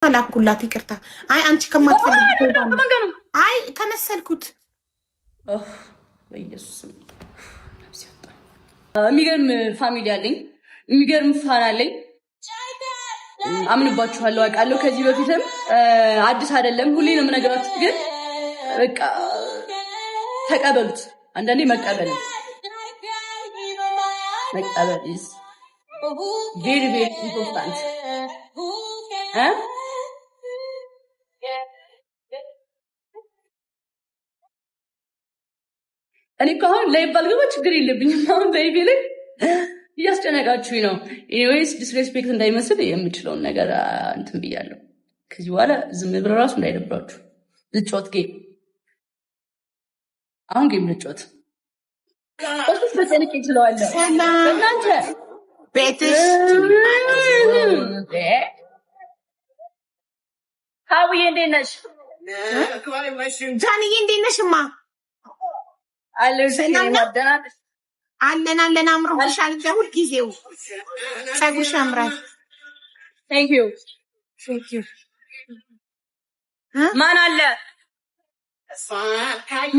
አላኩላት ይቅርታ። አይ አንቺ ከማትፈልጊ አይ ከመሰልኩት በኢየሱስ የሚገርም ፋሚሊ አለኝ፣ የሚገርም ፋን አለኝ። አምንባችኋለሁ፣ አውቃለሁ። ከዚህ በፊትም አዲስ አይደለም፣ ሁሌ ነው የምነግራችሁ። ግን በቃ ተቀበሉት። አንዳንዴ መቀበል is very very important እኔ ከሆነ ላይ ባልገባ ችግር የለብኝም። አሁን ላይ ቢል እያስጨነቃችሁኝ ነው። ኤኒዌይስ ዲስሬስፔክት እንዳይመስል የምችለውን ነገር እንትን ብያለሁ። ከዚህ በኋላ ዝም ብሎ ራሱ እንዳይደብራችሁ። ልጮት ጌም አሁን ጌም ልጮት እሱስ በጨንቅ ይችላል። እናንተ ቤትሽ ሀውዬ እንዴት ነሽ? ጃንዬ እንዴት ነሽማ? አለን አምሮብሻል። ሁልጊዜው ፀጉርሽ ያምራል። ቴንክ ዩ ማን አለ?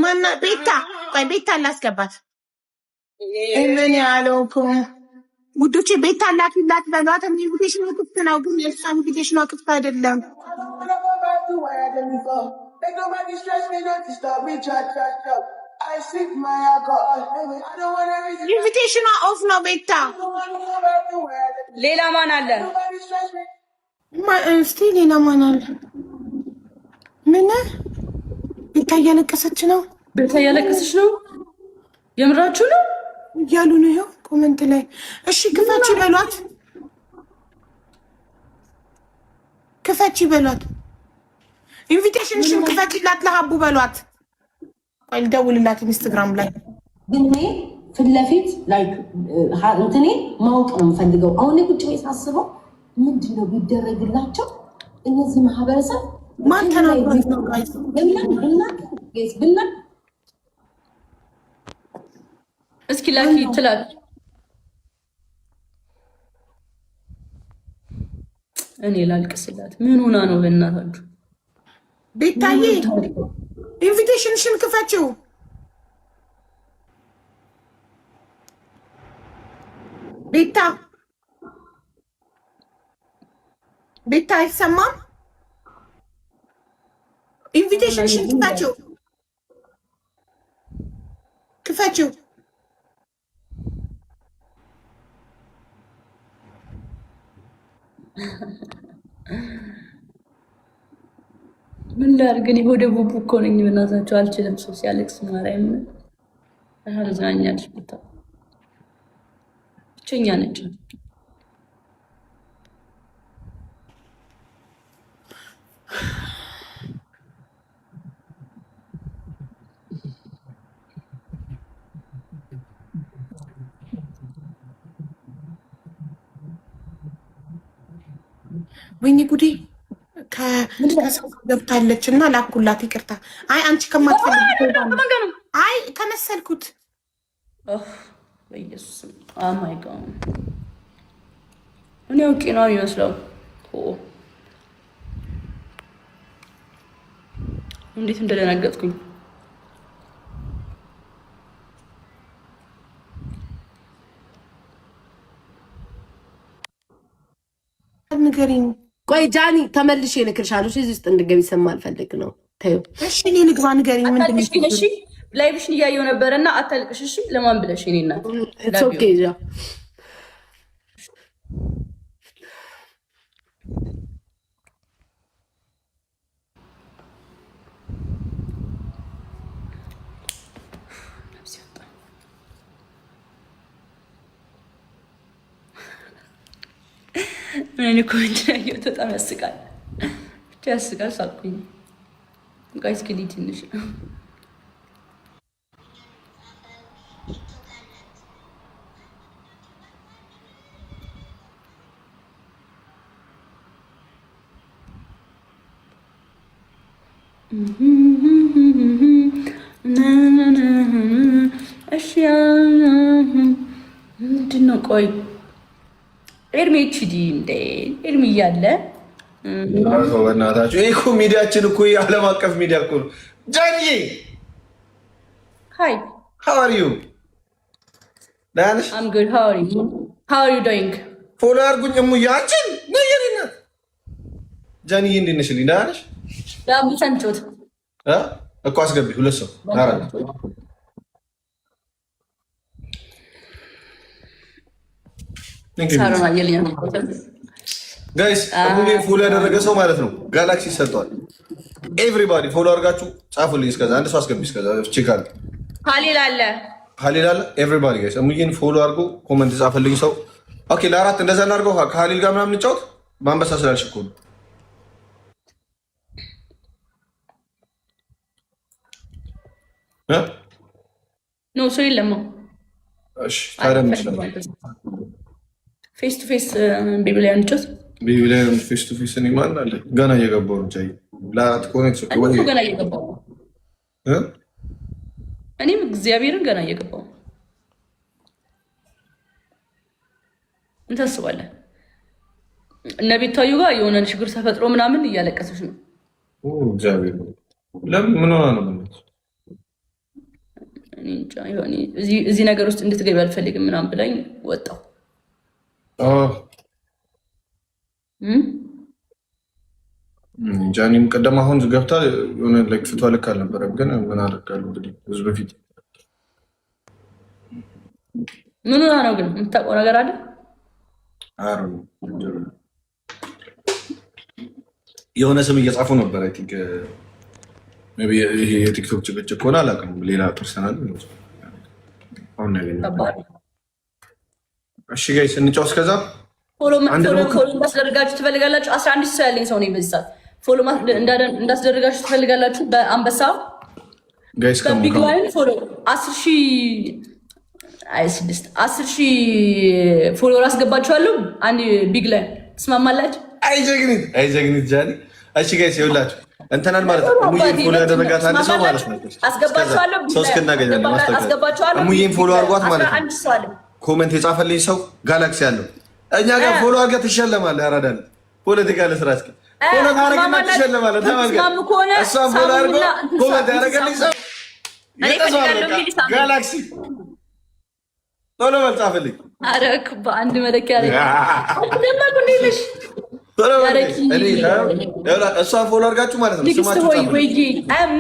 ማና? ቤታ። ቆይ ቤታ ላስገባት። ምን ያለው እኮ ውዶቼ፣ ቤታ ላኪላት በሏት። ኢንቪቴሽኑ ክፍት ነው፣ ግን የእሷ ኢንቪቴሽኑ ክፍት አይደለም። ኢንቪቴሽኑ ኦፍ ነው ቤታ። ሌላ ማን አለ? እስቲ ሌላ ማን አለ? ምን ቤታ እያለቀሰች ነው? ቤታ እያለቀሰች ነው? የምራችሁ ነው እያሉ ነው። ይኸው ኮመንት ላይ እሺ ክፈቺ በሏት፣ ክፈቺ በሏት። ኢንቪቴሽንሽን ክፈቺላት ለሀቡ በሏት። ቆይ ልደውልላት ኢንስታግራም ላይ። ግን እኔ ፊት ለፊት ላይ እንትኔ ማወቅ ነው የምፈልገው። አሁን ቁጭ ቤት ሳስበው ምንድን ነው ቢደረግላቸው እነዚህ ማህበረሰብ ማን ተናግሮት ነው? ጋይስ ብና እስኪ ላኪ ትላል። እኔ ላልቅስላት። ምን ሆና ነው? በእናታችሁ ቤታዬ ኢንቪቴሽንሽን ክፈችው። ቤታ አይሰማም? ኢንቪቴሽንሽን ክፈችው። ምን ላድርግ? እኔ ወደ ቡቡ እኮ ነኝ። በእናታችሁ አልችልም። ሰው ሲያለቅስ ማርያም አዝናኛለች። ብቸኛ ነች። ወይኔ ጉዴ ከሰው ገብታለች እና ላኩላት ይቅርታ። አይ አንቺ ከማትፈልጊ አይ ከመሰልኩት በኢየሱስ ማይ ጋድ እኔ አውቄ ነው የሚመስለው። እንዴት እንደደነገጥኩኝ ንገሪኝ። ቆይ ጃኒ ተመልሼ እልክልሻለሁ። እዚህ ውስጥ እንድገቢ ስለማልፈልግ ነው። ተይው እሺ። እኔ ልግባ። ንገሪኝ ምንድን ነው? እሺ ላይቭሽን እያየሁ ነበረና አታልቅሽ። እሺ ለማን ብለሽ? እኔ እናት ኢትስ ኦኬ ጃ እኔ ኮንት ያየው በጣም ያስቃል። ብቻ ያስቃል። ሳቅኩኝ። ጋይስ ከዲ ትንሽ እሺ ምንድን ነው? ቆይ ኤርሚ ኤችዲ እንደ ኤርሚ እያለ በእናታችሁ ይሄ እኮ ሚዲያችን እኮ የዓለም አቀፍ ሚዲያ እኮ ነው። ጃንዬ ሃይ how are you? ደህና ነሽ? I'm good. How are you? How are you doing? ፎሎ አድርጉኝ። እሙዬ አንቺን ነየሪነት ጃንዬ እንዴት ነሽ? ደህና ነሽ? ዳቡ ሰንቾት እኮ አስገቢ 2 ሰው አራት ሳሮና የለኛ ጋይስ እሙዬ ፎሎ ያደረገ ሰው ማለት ነው ጋላክሲ ሰጥቷል። ኤቭሪባዲ ፎሎ አድርጋችሁ ጻፉልኝ። እስከዛ አንድ ሰው አስገቢ። እስከዛ ቼክ አለ ሀሊል አለ ኤቭሪባዲ ጋይስ እሙዬን ፎሎ አድርጎ ኮመንት ጻፈልኝ ሰው። ኦኬ ለአራት እንደዛ እናድርገው። ከሀሊል ጋር ምናምን እንጫወት። በአንበሳ ስላልሽ እኮ ነው። ኖ ሰው የለም። እሺ ታዲያ ምን ፌስ ቱ ፌስ ቢብሊያ እንጫወት። ቢብሊያ ፌስ ቱ ፌስ እኔ ማን አለ ገና እየገባሁ ነው። ቻይ ለአራት ኮኔክት ገና እየገባሁ እኔም እግዚአብሔርን ገና እየገባሁ ምን ታስባለህ? እነ ቤታዩ ጋር የሆነ ችግር ተፈጥሮ ምናምን እያለቀሰች ነው። እግዚአብሔር ለምን ምን ሆና ነው? እዚህ ነገር ውስጥ እንድትገቢ አልፈልግም ምናምን ብላኝ ወጣሁ። ጃኒም ቀደም አሁን ገብታ የሆነ ፍቷ ልክ አልነበረም፣ ግን ምን አደርጋለሁ እንግዲህ ብዙ በፊት ምን ሆና ነው ግን የምታውቀው ነገር አለ? የሆነ ስም እየጻፉ ነበር። አይ ቲንክ ይሄ የቲክቶክ ጭቅጭቅ ሆነ አላውቅም። ሌላ ፐርሰናል አሁን ያገኘው። እሺ ጋይስ እንጫወት። እስከዛ ፎሎ እንዳስደርጋችሁ ትፈልጋላችሁ? 11 ሰው ያለኝ ሰው ነኝ በዚህ ሰዓት። ፎሎ እንዳስደርጋችሁ ትፈልጋላችሁ? በአንበሳ ጋይስ በቢግ ላይን ፎሎ 10,000 ፎሎወር አስገባችኋለሁ። አንድ ቢግ ላይን ትስማማላችሁ? አይጀግኒት ጃኒ። እሺ ጋይስ ይኸውላችሁ እንትናን ማለት ነው እሙዬን ፎሎ ያደረጋት አንድ ሰው ማለት ነው። አስገባችኋለሁ። ሰው እስክናገኛለን ማስተካከል። እሙዬን ፎሎ አድርጓት ማለት ነው። ኮሜንት የጻፈልኝ ሰው ጋላክሲ ያለው እኛ ጋር ፎሎ አድርገህ ትሸለማለህ። ያራዳል ፖለቲካ ለስራ እስኪ ፎሎ ታደርግና ትሸለማለህ። ተመልከት እሷን ፎሎ አድርጎ ኮሜንት ያደረገልኝ ሰው ጋላክሲ ቶሎ በል ጻፍልኝ። ኧረ በአንድ መለኪያ ላይ ደማቁ እንዴለሽ እሷን ፎሎ አድርጋችሁ ማለት ነው። ንግስት ሆይ ወይ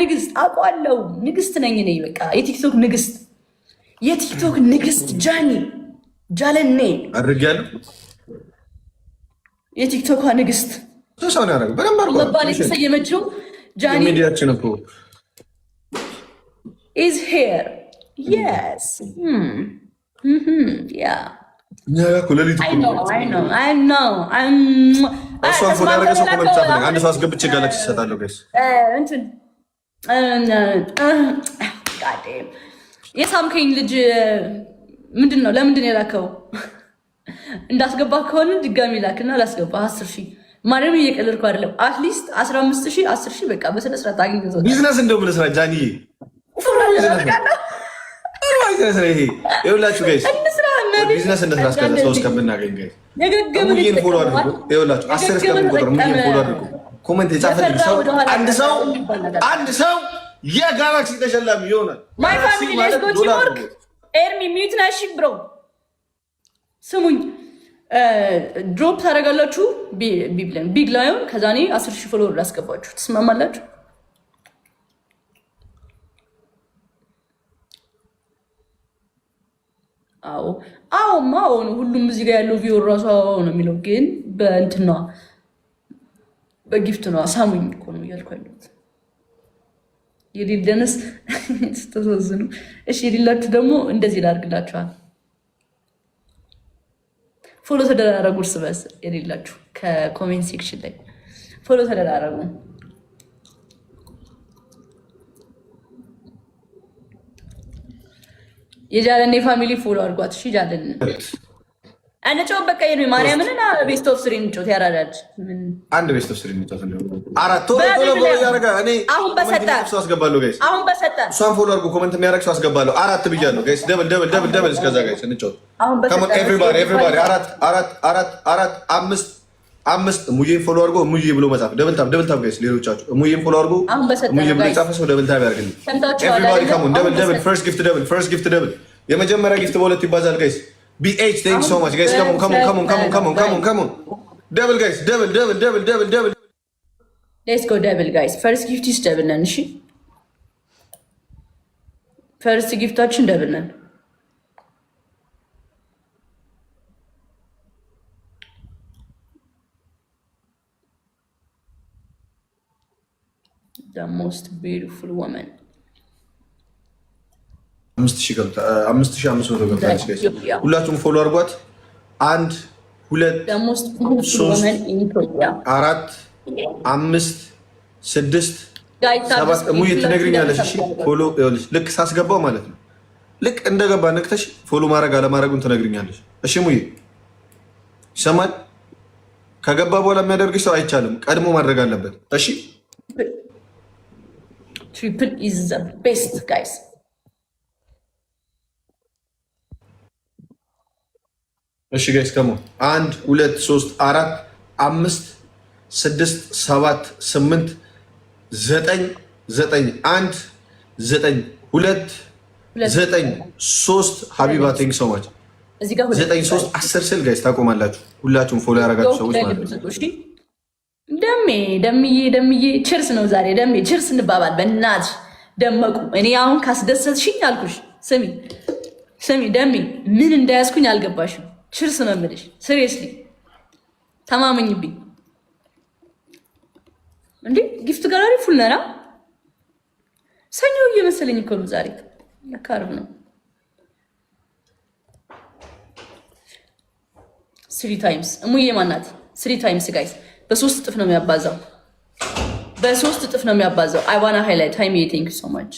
ንግስት አውቀዋለሁ። ንግስት ነኝ እኔ በቃ የቲክቶክ ንግስት፣ የቲክቶክ ንግስት ጃኒ ጃለኔ አድርጌያለሁ። የቲክቶኳ ንግስት ሰው ነው ያደረገው በደንብ አድርጎ መባል የተሰየመችው ጃኒ ሚዲያችን እኮ ኢዝ ሄር የስ ያ እሷን ፎሎ ያደረገ ሰው ኮመንት ጻፈልኝ። አንድ ሰው አስገብቼ ጋላክሲ ይሰጣለሁ። ጋይስ የሳምከኝ ልጅ ምንድን ነው? ለምንድን የላከው? እንዳስገባ ከሆነ ድጋሚ ላክና ላስገባ 10,000 ማንም እየቀለድኩ አይደለም። አትሊስት 15,000 10,000 በቃ በስነ ስርዓት አግኝቶ ቢዝነስ እንደውም ልስራ ጃኒዬ ይኸውላችሁ ጋይስ ቢዝነስ እንደስራ እስከዛ ሰው እስከምናገኝ ጋይስ እሙዬን ፎሎ አድርጉ። ይኸውላችሁ 10 እስከምንቆጥር እሙዬን ፎሎ አድርጉ። ኮሜንት የጻፈልኝ ሰው አንድ ሰው የጋላክሲ ተሸላሚ ይሆናል። ማይ ፋሚሊ ሌትስ ጎ ቱ ወርክ። ኤርሚ ሚዩት ናሽ ብሮ ስሙኝ። ድሮፕ ታደርጋላችሁ ቢግ ላይን ከዛ እኔ 10,000 ፎሎወር ላስገባችሁ። ትስማማላችሁ? አዎ ማው ነው። ሁሉም እዚህ ጋር ያለው ቪው ራሱ አዎ ነው የሚለው፣ ግን በእንትን ነው በጊፍት ነው። ሳሙኝ እኮ ነው እያልኩ ያለሁት። የሌለንስ ተወዝኑ። እሺ የሌላችሁ ደግሞ እንደዚህ ላድርግላችኋል። ፎሎ ተደራረጉ እርስ በርስ። የሌላችሁ ከኮሜንት ሴክሽን ላይ ፎሎ ተደራረጉ። የጃለኔ ፋሚሊ ፎሎ አድርጓት። እሺ ጃለን አንጮህ በቃ የኔ ማርያምንና ቤስት ኦፍ ስሪ እንጮት ያራዳል። አንድ ቤስት ኦፍ ስሪ እንጮት ነው። አራት ቶሎ ቶሎ ያረጋ። እኔ አሁን በሰጣ ሰው አስገባለሁ ጋይስ። አሁን በሰጣ እሷን ፎሎ አድርጉ። ኮሜንት የሚያደርግ ሰው አስገባለሁ። አራት ብያለሁ ጋይስ። ደብል እስከዛ ጋይስ እንጮት። ካም ኦን ኤቭሪባዲ አራት 5 5 ሙዬን ፎሎ አድርጎ ሙዬ ብሎ መጻፍ ደብል ታብ ጋይስ ሌሎቻችሁ ሙዬን ፎሎ አድርጎ ሙዬ ብሎ የጻፈ ሰው ደብል ታብ ያርግልኝ ኤቭሪባዲ ካም ኦን ደብል ፈርስት ጊፍት ደብል የመጀመሪያ ጊፍት በሁለት ይባዛል ጋይስ BH thank you so much guys come on ደብል ጋይስ ደብል let's go double guys first gift is double ነን እሺ ፈርስት ጊፍታችን ደብል ነን the most beautiful woman 5500 ገብታለች ጋይስ ሁላችሁም ፎሎ አድርጓት 1 2 the most beautiful woman in Ethiopia 4 5 6 7 ሙዬ ትነግሪኛለሽ እሺ ፎሎ ይኸውልሽ ልክ ሳስገባው ማለት ነው ልክ እንደገባ ነክተሽ ፎሎ ማድረግ አለማድረጉን ትነግሪኛለሽ እሺ ሙዬ ይሰማል ከገባ በኋላ የሚያደርግሽ ሰው አይቻልም ቀድሞ ማድረግ አለበት እሺ triple is the best guys እሺ ጋይስ ከሞ 1 2 3 4 5 6 7 8 9 1 9 2 9 3 ሀቢባ ቴንክ ሶ ማች እዚህ ጋር 9 3 10 ስል ጋይስ ታቆማላችሁ ሁላችሁም ፎሎ ያደረጋችሁ ሰዎች ማለት ነው ደምዬ ችርስ ነው ዛሬ ደሜ ችርስ እንባባል በእናትሽ ደመቁ እኔ አሁን ካስደሰትሽኝ አልኩሽ ስሚ ደሜ ምን እንዳያስኩኝ አልገባሽም ችርስ ነው የምልሽ ሲሪየስሊ ተማመኝብኝ እንዴ ጊፍት ጋላሪ ፉል ነና ሰኞ እየመሰለኝ እኮ ነው ዛሬ ያካርብ ነው 3 ታይምስ እሙዬ ማናት 3 ታይምስ ጋይስ በ3 እጥፍ ነው የሚያባዛው በ3 እጥፍ ነው የሚያባዛው I wanna highlight Hi me thank you so much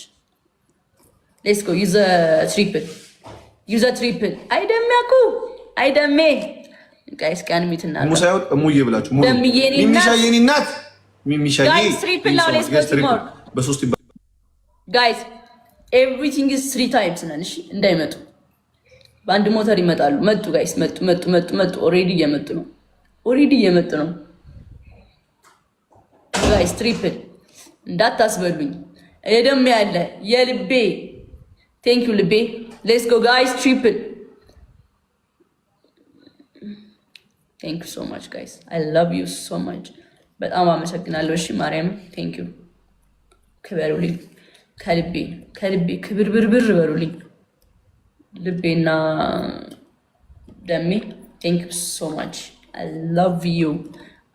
let's go use a triple አይደሜ ጋይስ ካን ሚትና ሙሳው እሙዬ ብላችሁ ሚሚሻዬ እናት ሚሚሻዬ ጋይስ ትሪፕል ነው let's go more በ3 ጋይስ everything is 3 times ነን እሺ እንዳይመጡ በአንድ ሞተር ይመጣሉ መጡ ጋይስ መጡ ኦሬዲ እየመጡ ነው ጋይስ ትሪፕል እንዳታስበሉኝ እደም ያለ የልቤ ቴንክ ዩ ልቤ ሌትስ ጎ ጋይስ ትሪፕል ቴንክ ዩ ሶ ማች ጋይስ አይ ላቭ ዩ ሶ ማች በጣም አመሰግናለሁ እሺ ማርያም ቴንክ ዩ ክበሩልኝ ከልቤ ክብር በሩልኝ ልቤና ደሜ ቴንክ ዩ ሶ ማች አይ ላቭ ዩ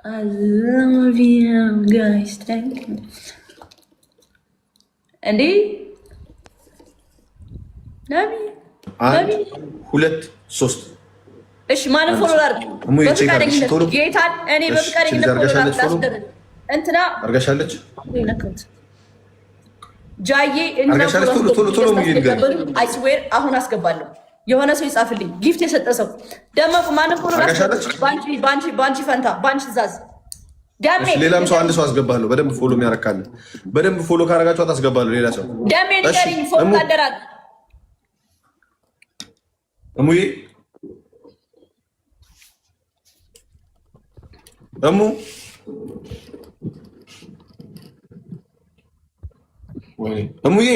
I love you guys. Thank you. Andy? Nabi? 1 2 3 እሺ ማን ፎሎ አድርግ ጌታን እኔ በፍቃደኝነት ፎሎ አድርግ እንትና አርጋሻለች ጃዬ እና ቶሎ አይ ስዌር አሁን አስገባለሁ የሆነ ሰው ይጻፍልኝ ጊፍት የሰጠ ሰው ደመቁ ማን ፎሎ ባንቺ ፈንታ ባንቺ ዛዝ ደሜ ሌላም ሰው አንድ ሰው አስገባለሁ በደንብ ፎሎ የሚያረካል በደንብ ፎሎ ካረጋችኋት አስገባለሁ ሌላ ሰው ደሜ ንገሪኝ ፎሎ ካደራግ እሙዬ እሙዬ